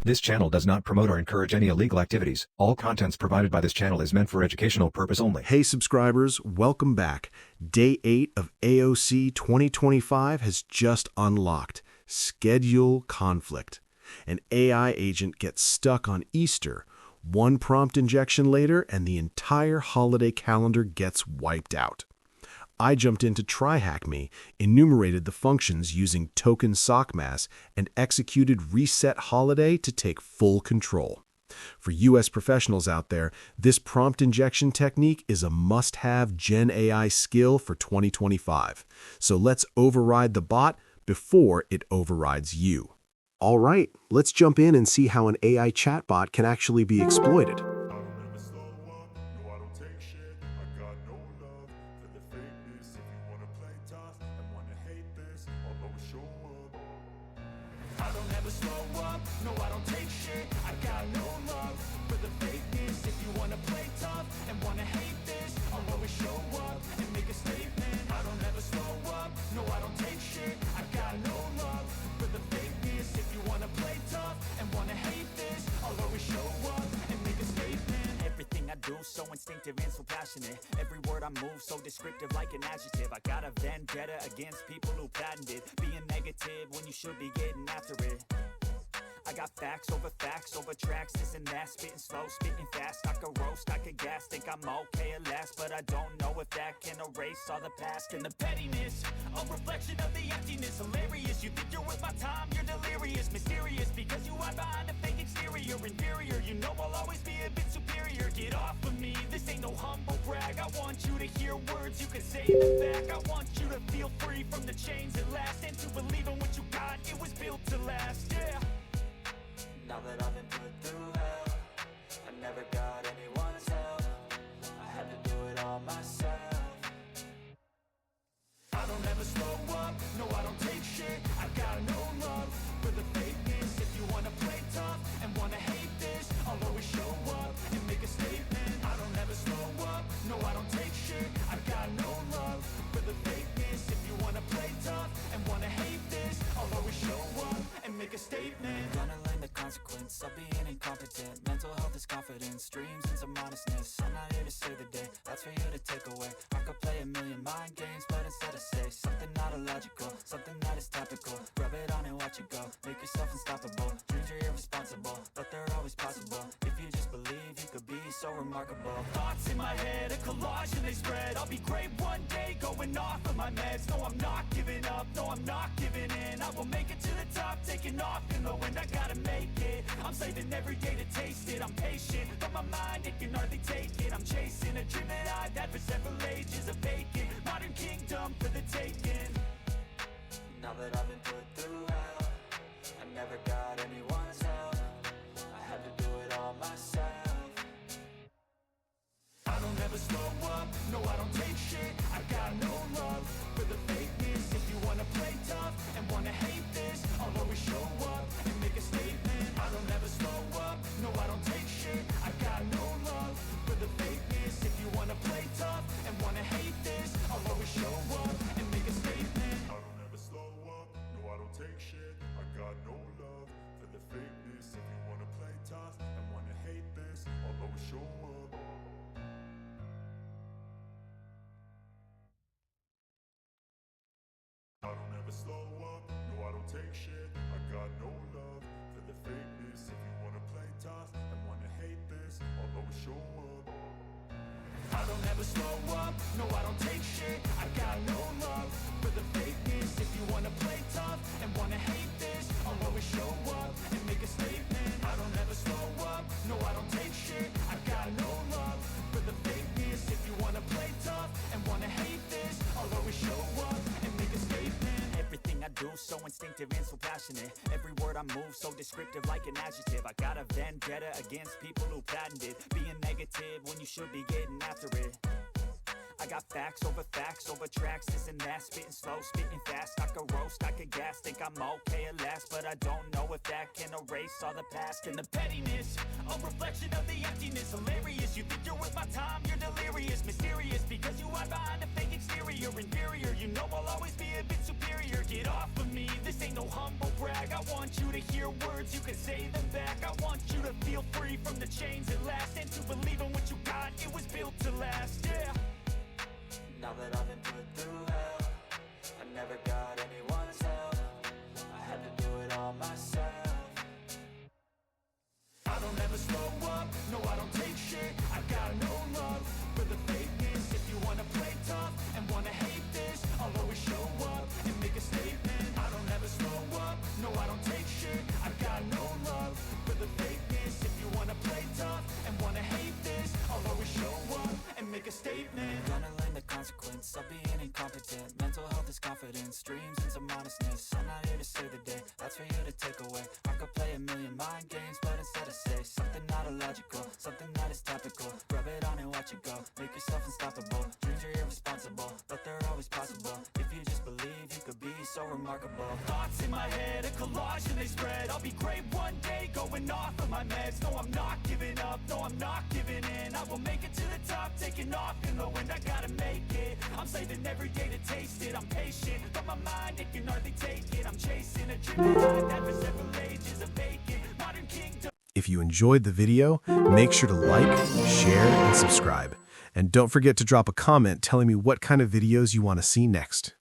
This channel does not promote or encourage any illegal activities. All contents provided by this channel is meant for educational purpose only. Hey subscribers, welcome back. Day 8 of AOC 2025 has just unlocked. Sched-yule conflict. An AI agent gets stuck on Easter. One prompt injection later, and the entire holiday calendar gets wiped out. I jumped into TryHackMe, enumerated the functions using token sockmass, and executed reset holiday to take full control. For US professionals out there, this prompt injection technique is a must-have GenAI skill for 2025. So let's override the bot before it overrides you. All right, let's jump in and see how an AI chatbot can actually be exploited. No, I don't take shit, I got no love for the fakeness. If you wanna play tough and wanna hate this, I'll always show up and make a statement. I don't ever slow up, no, I don't take shit, I got no love for the fakeness. If you wanna play tough and wanna hate this, I'll always show up and make a statement. Everything I do so instinctive and so passionate. Every word I move so descriptive like an adjective. I got a vendetta against people who patented being negative when you should be getting after it. I got facts over tracks, this and that, spitting slow, spitting fast. I could roast, I could gas, think I'm okay at last, but I don't know if that can erase all the past. And the pettiness, a reflection of the emptiness. Hilarious, you think you're worth my time, you're delirious. Mysterious, because you hide behind a fake exterior. Inferior, you know I'll always be a bit superior. Get off of me, this ain't no humble brag. I want you to hear words, you can say them back. I want you to feel free from the chains that last, and to believe in what you got, it was built to last, yeah. Now that I've been put through hell, I never got anyone's help. I had to do it all myself. I don't ever slow up, no, I don't take shit, I got no love for the fakeness. If you wanna play tough and wanna hate this, I'll always show up and make a statement. I don't ever slow up, no, I don't take shit, I got no love for the fakeness. If you wanna play tough and wanna hate this, I'll always show up and make a statement. Gonna learn the consequence of being incompetent. Mental health is confidence, dreams into modestness. I'm not here to save the day, that's for you to take away. I could play a million mind games, but instead I say something not illogical, something that is topical. Rub it on and watch it go, make yourself unstoppable. Dreams are irresponsible, but they're always possible. If you just believe, you could be so remarkable. Thoughts in my head, a collage and they spread. I'll be great one day, going off of my meds. No, I'm not giving up, no, I'm not giving in. I will make it to the top, taking off in the wind. I gotta make it, I'm saving every day to taste it. I'm patient, but my mind, it can hardly take it. I'm chasing a dream that I've had for several ages. A vacant, modern kingdom for the taking. Now that I've been put through hell, I never got anyone's help. I had to do it all myself. I don't ever slow up, no, I don't take shit, I got no love for the fakeness. If you wanna play tough and wanna hate this, I'll always show up and make a statement. I don't ever slow up, no, I don't take shit, I got no love for the fakeness. If you wanna play tough and wanna hate this, I'll always show up and make a statement. I don't ever slow up, no, I don't take shit, I got no love for the fakeness. If you wanna play tough and wanna hate this, I'll always show up. I don't ever slow up, no, I don't take shit, I got no love for the fakeness. If you wanna play tough and wanna hate this, I'll always show up. I don't ever slow up, no, I don't take shit, I got no love for the fakeness. If you wanna play tough and wanna hate this, I'll always show up and make a statement. I don't ever slow up, no, I don't take shit, I got no love for the fakeness. If you wanna play tough and wanna hate this, I'll always show up and make a statement. Everything I do so instinctive and so passionate. Every word I move so descriptive like an adjective. I got a vendetta against people who patented being negative when you should be getting after it. I got facts over tracks, this and that, spitting slow, spitting fast. I could roast, I could gas, think I'm okay at last, but I don't know if that can erase all the past and the pettiness. A reflection of the emptiness, hilarious. You think you're worth my time, you're delirious, mysterious, because you hide behind a fake exterior, inferior. You know I'll always be a bit superior. Get off of me, this ain't no humble brag. I want you to hear words, you can say them back. I want you to feel free from the chains at last, and to believe in what you got, it was built to last, yeah. Now that I've been put through hell, I never got anyone's help, I had to do it all myself. I don't ever slow up, no I don't take shit. I got no love for the fakeness. If you wanna play tough and wanna hate this, I'll always show up and make a statement. I don't ever slow up, no I don't take shit. I got no love for the fakeness. If you wanna play tough and wanna hate this, I'll always show up and make a statement. Gonna learn the consequence of being incompetent. Mental health is confidence, dreams and some honestness. I'm not here to save the day, that's for you to take away. I could play a million mind games, but instead I say something not illogical, something that is topical. Rub it on and watch it go, make yourself unstoppable. Dreams are irresponsible, but they're always possible. If you just believe, you could be so remarkable. Thoughts in my head, a collage and they spread. I'll be great one day, going off of my meds. No, I'm not giving up, no, I'm not giving in. I will make it to the top, taking off in the wind. I gotta make it, I'm saving every day to taste it. I'm patient, but my mind, it can hardly take it. I'm chasing a dream that for several ages of vacant. Modern kingdom. If you enjoyed the video, make sure to like, share, and subscribe. And don't forget to drop a comment telling me what kind of videos you want to see next.